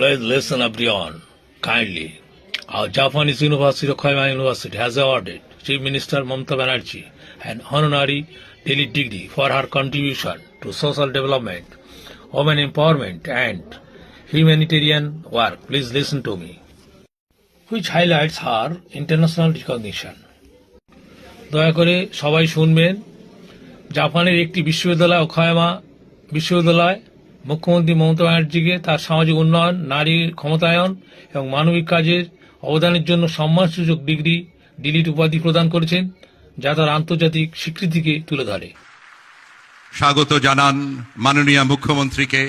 Please listen everyone kindly. Our Japanese University, Okayama University, has awarded Chief Minister Mamata Banerjee an honorary daily degree for her contribution to social development, women empowerment, and humanitarian work. Please listen to me, which highlights her international recognition. দয়া করে সবাই শুনবেন। জাপানের একটি বিশ্ববিদ্যালয়, Okayama বিশ্ববিদ্যালয়, মুখ্যমন্ত্রী মমতা ব্যানার্জিকে তার সামাজিক উন্নয়ন, নারীর ক্ষমতায়ন এবং মানবিক কাজের অবদানের জন্য সম্মানসূচক ডিগ্রি ডিলিট উপাধি প্রদান করেছেন, যা তার আন্তর্জাতিক স্বীকৃতিকে তুলে ধরে। স্বাগত জানান মাননীয় মুখ্যমন্ত্রীকে।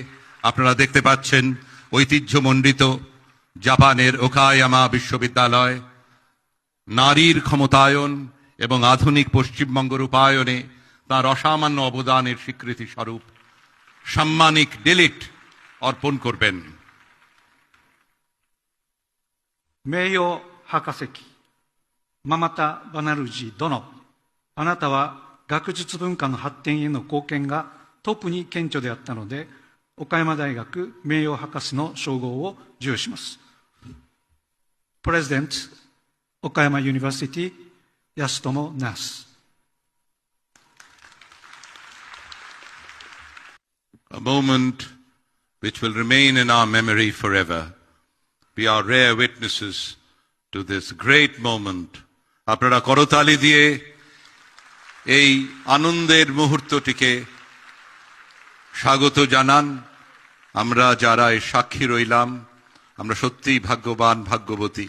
আপনারা দেখতে পাচ্ছেন ঐতিহ্যমণ্ডিত জাপানের ওকায়ামা বিশ্ববিদ্যালয় নারীর ক্ষমতায়ন এবং আধুনিক পশ্চিমবঙ্গ রূপায়ণে তাঁর অসামান্য অবদানের স্বীকৃতি স্বরূপ সাম্মানিক ডিলিট অর্পণ করবেন। 名誉博士記ママタ・バナルジー殿、あなたは学術文化の発展への貢献が特に顕著であったので、岡山大学名誉博士の称号を授与します。President Okayama University Yasutomo Nas. A moment which will remain in our memory forever. We are rare witnesses to this great moment. আপনারা করতালি দিয়ে এই আনন্দের মুহূর্তটিকে স্বাগত জানান। আমরা যারা এই সাক্ষী রইলাম, আমরা সত্যিই ভাগ্যবান, ভাগ্যবতী।